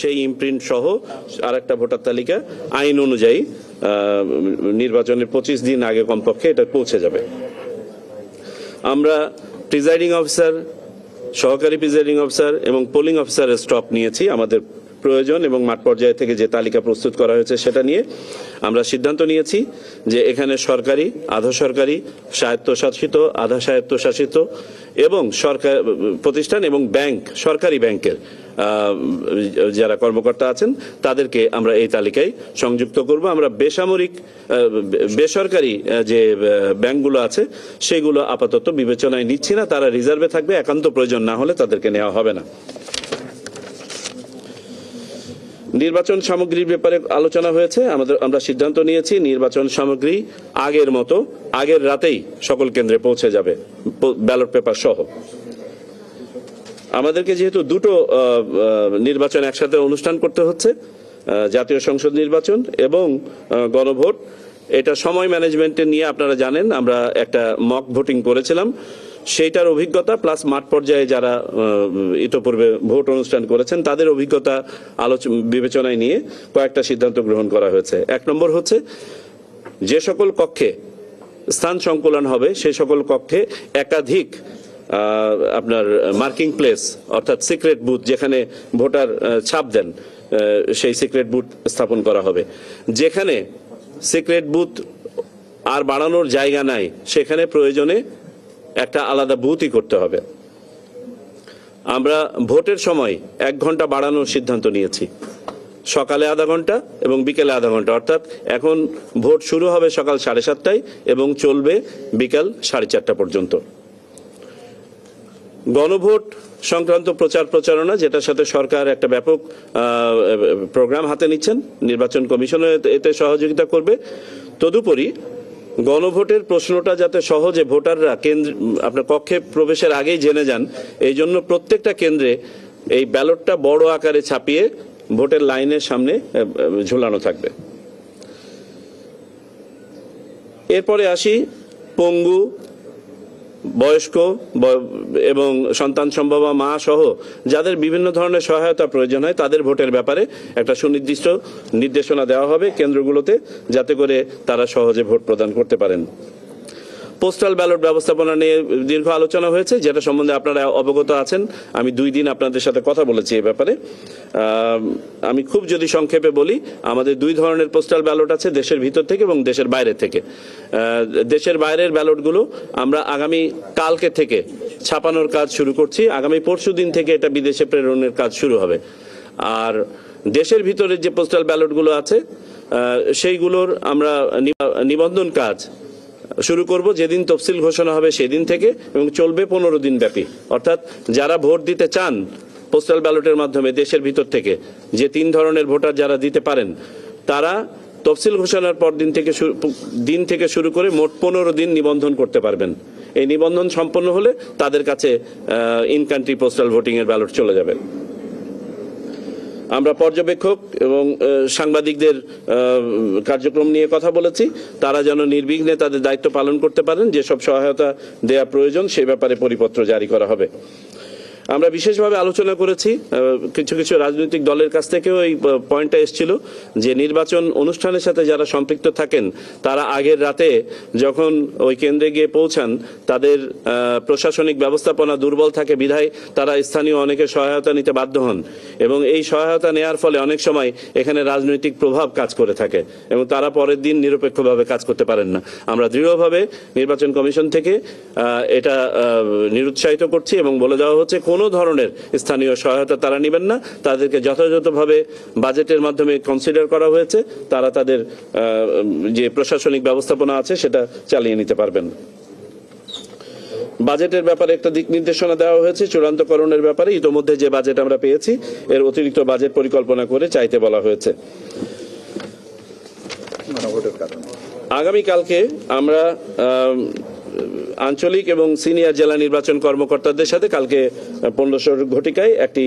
সেই ইমপ্রিন্ট সহ আরেকটা ভোটার তালিকা আইন অনুযায়ী নির্বাচনের 25 দিন আগে কমপক্ষে এটা পৌঁছে যাবে। আমরা প্রিজাইডিং অফিসার, সহকারী প্রিজাইডিং অফিসার এবং পোলিং অফিসারের স্টক নিয়েছি আমাদের প্রয়োজন এবং মাঠ পর্যায়ে থেকে যে তালিকা প্রস্তুত করা হয়েছে সেটা নিয়ে আমরা সিদ্ধান্ত নিয়েছি যে এখানে সরকারি, আধা সরকারি, স্বায়ত্তশাসিত, আধা স্বায়ত্তশাসিত এবং সরকার প্রতিষ্ঠান এবং ব্যাংক, সরকারি ব্যাংকের যারা কর্মকর্তা আছেন তাদেরকে আমরা এই তালিকায় সংযুক্ত করব। আমরা বেসরকারি যে ব্যাংকগুলো আছে সেগুলো আপাতত বিবেচনায় নিচ্ছি না, তারা রিজার্ভে থাকবে, একান্ত প্রয়োজন না হলে তাদেরকে নেওয়া হবে না। নির্বাচন সামগ্রীর ব্যাপারে আলোচনা হয়েছে। আমরা সিদ্ধান্ত নিয়েছি নির্বাচন সামগ্রী আগের মতো আগের রাতেই সকল কেন্দ্রে পৌঁছে যাবে, ব্যালট পেপার সহ। আমাদেরকে যেহেতু দুটো নির্বাচন একসাথে অনুষ্ঠান করতে হচ্ছে, জাতীয় সংসদ নির্বাচন এবং গণভোট, এটা সময় ম্যানেজমেন্টে নিয়ে আপনারা জানেন আমরা একটা মক ভোটিং করেছিলাম, সেইটার অভিজ্ঞতা প্লাস মাঠ পর্যায়ে যারা ইতোপূর্বে ভোট অনুষ্ঠান করেছেন তাদের অভিজ্ঞতা বিবেচনায় নিয়ে কয়েকটা সিদ্ধান্ত গ্রহণ করা হয়েছে। 1 নম্বর হচ্ছে যে সকল কক্ষে স্থান সংকুলন হবে সেই সকল কক্ষে একাধিক আপনার মার্কিং প্লেস অর্থাৎ সিক্রেট বুথ, যেখানে ভোটার ছাপ দেন সেই সিক্রেট বুথ স্থাপন করা হবে। যেখানে সিক্রেট বুথ আর বাড়ানোর জায়গা নাই সেখানে প্রয়োজনে একটা আলাদা বুথই করতে হবে। আমরা ভোটের সময় 1 ঘন্টা বাড়ানোর সিদ্ধান্ত নিয়েছি, সকালে আধা ঘন্টা এবং বিকেলে আধা ঘন্টা, অর্থাৎ এখন ভোট শুরু হবে সকাল 7:30টায় এবং চলবে বিকাল 4:30 পর্যন্ত। গণভোট সংক্রান্ত প্রচারণা, যেটার সাথে সরকার একটা ব্যাপক প্রোগ্রাম হাতে নিচ্ছেন, নির্বাচন কমিশনও এতে সহযোগিতা করবে। তদুপরি গণভোটের প্রশ্নটা যাতে সহজে ভোটাররা আপনার কক্ষে প্রবেশের আগেই জেনে যান, এই জন্য প্রত্যেকটা কেন্দ্রে এই ব্যালটটা বড় আকারে ছাপিয়ে ভোটের লাইনের সামনে ঝুলানো থাকবে। এরপরে আসি পঙ্গু, বয়স্ক এবং সন্তান সম্ভবা মা সহ যাদের বিভিন্ন ধরনের সহায়তা প্রয়োজন হয় তাদের ভোটের ব্যাপারে একটা সুনির্দিষ্ট নির্দেশনা দেওয়া হবে কেন্দ্রগুলোতে, যাতে করে তারা সহজে ভোট প্রদান করতে পারেন। পোস্টাল ব্যালট ব্যবস্থাপনা নিয়ে দীর্ঘ আলোচনা হয়েছে, যেটা সম্বন্ধে আপনারা অবগত আছেন। আমি 2 দিন আপনাদের সাথে কথা বলেছি এই ব্যাপারে। আমি খুব যদি সংক্ষেপে বলি, আমাদের 2 ধরনের পোস্টাল ব্যালট আছে, দেশের ভিতর থেকে এবং দেশের বাইরে থেকে। দেশের বাইরের ব্যালটগুলো আমরা আগামী কালকে থেকে ছাপানোর কাজ শুরু করছি, আগামী পরশু দিন থেকে এটা বিদেশে প্রেরণের কাজ শুরু হবে। আর দেশের ভিতরের যে পোস্টাল ব্যালটগুলো আছে সেইগুলোর আমরা নিবন্ধন কাজ শুরু করব যেদিন তফসিল ঘোষণা হবে সেদিন থেকে এবং চলবে 15 দিন ব্যাপী। অর্থাৎ যারা ভোট দিতে চান পোস্টাল ব্যালটের মাধ্যমে দেশের ভিতর থেকে, যে 3 ধরনের ভোটার যারা দিতে পারেন, তারা তফসিল ঘোষণার পর দিন থেকে শুরু করে মোট 15 দিন নিবন্ধন করতে পারবেন। এই নিবন্ধন সম্পন্ন হলে তাদের কাছে ইন কান্ট্রি পোস্টাল ভোটিং এর ব্যালট চলে যাবে। আমরা পর্যবেক্ষক এবং সাংবাদিকদের কার্যক্রম নিয়ে কথা বলেছি, তারা যেন নির্বিঘ্নে তাদের দায়িত্ব পালন করতে পারেন, যেসব সহায়তা দেয়া প্রয়োজন সেই ব্যাপারে পরিপত্র জারি করা হবে। আমরা বিশেষভাবে আলোচনা করেছি, কিছু কিছু রাজনৈতিক দলের কাছ থেকেও এই পয়েন্টটা এসেছিল যে নির্বাচন অনুষ্ঠানের সাথে যারা সম্পৃক্ত থাকেন তারা আগের রাতে যখন ওই কেন্দ্রে গিয়ে পৌঁছান তাদের প্রশাসনিক ব্যবস্থাপনা দুর্বল থাকে বিধায় তারা স্থানীয় অনেকের সহায়তা নিতে বাধ্য হন এবং এই সহায়তা নেওয়ার ফলে অনেক সময় এখানে রাজনৈতিক প্রভাব কাজ করে থাকে এবং তারা পরের দিন নিরপেক্ষভাবে কাজ করতে পারেন না। আমরা দৃঢ়ভাবে নির্বাচন কমিশন থেকে এটা নিরুৎসাহিত করছি এবং বলে দেওয়া হচ্ছে কোনো ধরনের স্থানীয় সহায়তা তারা নেবেন না, তাদেরকে যথাযথভাবে বাজেটের মাধ্যমে কনসিডার করা হয়েছে, তারা তাদের যে প্রশাসনিক ব্যবস্থাপনা আছে সেটা চালিয়ে নিতে পারবেন। বাজেটের ব্যাপারে একটা দিক নির্দেশনা দেওয়া হয়েছে চূড়ান্তকরণের ব্যাপারে। ইতোমধ্যে যে বাজেট আমরা পেয়েছি এর অতিরিক্ত বাজেট পরিকল্পনা করে চাইতে বলা হয়েছে। আগামীকালকে আমরা আঞ্চলিক এবং সিনিয়র জেলা নির্বাচন কর্মকর্তাদের সাথে কালকে 1500 ঘটিকায় একটি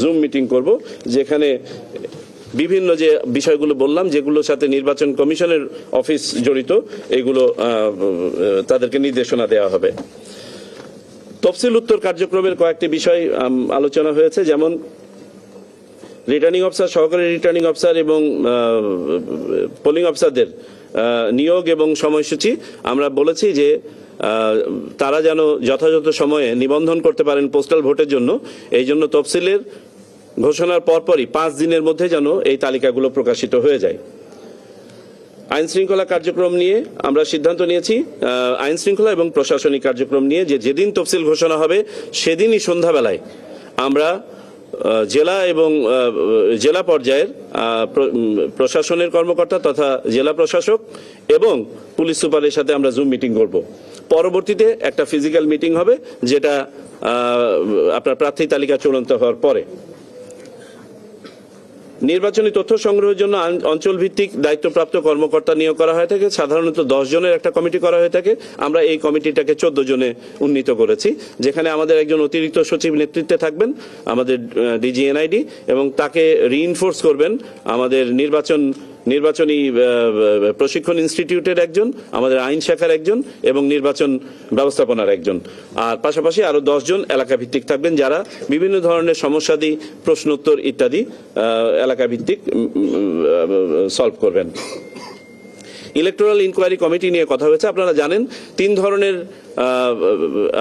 জুম মিটিং করব, যেখানে বিভিন্ন যে বিষয়গুলো বললাম যেগুলোর সাথে নির্বাচন কমিশনের অফিস জড়িত এগুলো তাদেরকে নির্দেশনা দেওয়া হবে। তফসিল উত্তর কার্যক্রমের কয়েকটি বিষয় আলোচনা হয়েছে, যেমন রিটার্নিং অফিসার, সহকারী রিটার্নিং অফিসার এবং পোলিং অফিসারদের নিয়োগ এবং সময়সূচি আমরা বলেছি যে তারা যেন যথাযথ সময়ে নিবন্ধন করতে পারেন পোস্টাল ভোটের জন্য। এই জন্য তফসিলের ঘোষণার পরপরই 5 দিনের মধ্যে যেন এই তালিকাগুলো প্রকাশিত হয়ে যায়। আইন শৃঙ্খলা কার্যক্রম নিয়ে আমরা সিদ্ধান্ত নিয়েছি, আইন শৃঙ্খলা এবং প্রশাসনিক কার্যক্রম নিয়ে যেদিন তফসিল ঘোষণা হবে সেদিনই সন্ধ্যাবেলায় আমরা জেলা এবং জেলা পর্যায়ের প্রশাসনের কর্মকর্তা তথা জেলা প্রশাসক এবং পুলিশ সুপারের সাথে আমরা জুম মিটিং করব। পরবর্তীতে একটা ফিজিক্যাল মিটিং হবে, যেটা আপনার প্রার্থী তালিকা চূড়ান্ত হওয়ার পরে। নির্বাচনী তথ্য সংগ্রহের জন্য অঞ্চল ভিত্তিক দায়িত্বপ্রাপ্ত কর্মকর্তা নিয়োগ করা হয়ে থাকে। সাধারণত 10 জনের একটা কমিটি করা হয়ে থাকে। আমরা এই কমিটিটাকে 14 জনে উন্নীত করেছি, যেখানে আমাদের একজন অতিরিক্ত সচিব নেতৃত্বে থাকবেন, আমাদের ডিজি এনআইডি, এবং তাকে রিইনফোর্স করবেন আমাদের নির্বাচনী প্রশিক্ষণ ইনস্টিটিউটের একজন, আমাদের আইন শাখার একজন এবং নির্বাচন ব্যবস্থাপনার একজন। আর পাশাপাশি আরো 10 জন এলাকা ভিত্তিক থাকবেন, যারা বিভিন্ন ধরনের সমস্যাদি, প্রশ্নোত্তর ইত্যাদি এলাকা ভিত্তিক সলভ করবেন। ইলেকটোরাল ইনকোয়ারি কমিটি নিয়ে কথা হয়েছে। আপনারা জানেন 3 ধরনের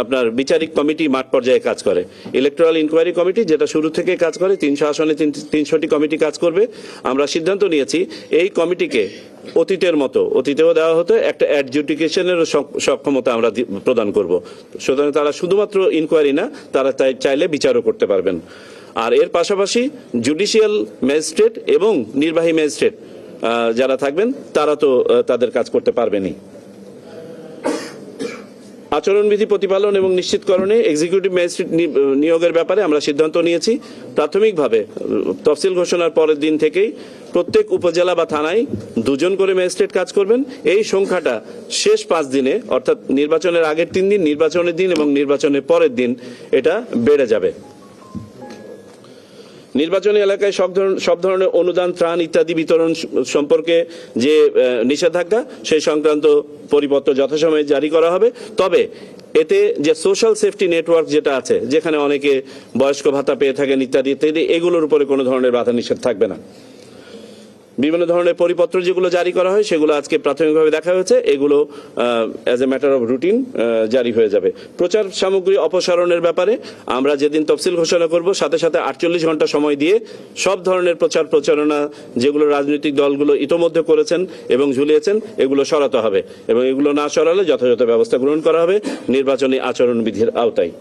আপনার বিচারিক কমিটি মাঠ পর্যায়ে কাজ করে। ইলেকটোরাল ইনকোয়ারি কমিটি, যেটা শুরু থেকে কাজ করে, 300 আসনে 300টি কমিটি কাজ করবে। আমরা সিদ্ধান্ত নিয়েছি এই কমিটিকে অতীতেও দেওয়া হতো একটা অ্যাডজুডিকেশনের সক্ষমতা আমরা প্রদান করব। সুতরাং তারা শুধুমাত্র ইনকোয়ারি না, তারা চাইলে বিচারও করতে পারবেন। আর এর পাশাপাশি জুডিশিয়াল ম্যাজিস্ট্রেট এবং নির্বাহী ম্যাজিস্ট্রেট যারা থাকবেন তারা তো তাদের কাজ করতে পারবেনই। আচরণবিধি প্রতিপালন এবং নিশ্চিতকরণে এক্সিকিউটিভ ম্যাজিস্ট্রেট নিয়োগের ব্যাপারে আমরা সিদ্ধান্ত নিয়েছি। প্রাথমিকভাবে তফসিল ঘোষণার পরের দিন থেকেই প্রত্যেক উপজেলা বা থানায় 2 জন করে ম্যাজিস্ট্রেট কাজ করবেন। এই সংখ্যাটা শেষ 5 দিনে, অর্থাৎ নির্বাচনের আগের 3 দিন, নির্বাচনের দিন এবং নির্বাচনের পরের দিন এটা বেড়ে যাবে। নির্বাচনী এলাকায় সব ধরনের অনুদান, ত্রাণ ইত্যাদি বিতরণ সম্পর্কে যে নিষেধাজ্ঞা, সেই সংক্রান্ত পরিপত্র যথাসময়ে জারি করা হবে। তবে এতে যে সোশ্যাল সেফটি নেটওয়ার্ক যেটা আছে, যেখানে অনেকে বয়স্ক ভাতা পেয়ে থাকেন ইত্যাদি ইত্যাদি, এগুলোর উপরে কোনো ধরনের বাধা নিষেধ থাকবে না। বিভিন্ন ধরনের পরিপত্র যেগুলো জারি করা হয় সেগুলো আজকে প্রাথমিকভাবে দেখা হয়েছে, এগুলো as a matter of routine জারি হয়ে যাবে। প্রচার সামগ্রী অপসারণের ব্যাপারে আমরা যেদিন তফসিল ঘোষণা করব, সাথে সাথে 48 ঘন্টা সময় দিয়ে সব ধরনের প্রচারণা যেগুলো রাজনৈতিক দলগুলো ইতোমধ্যে করেছেন এবং ঝুলিয়েছেন, এগুলো সরাতে হবে এবং এগুলো না সরালে যথাযথ ব্যবস্থা গ্রহণ করা হবে নির্বাচনী আচরণবিধির আওতায়।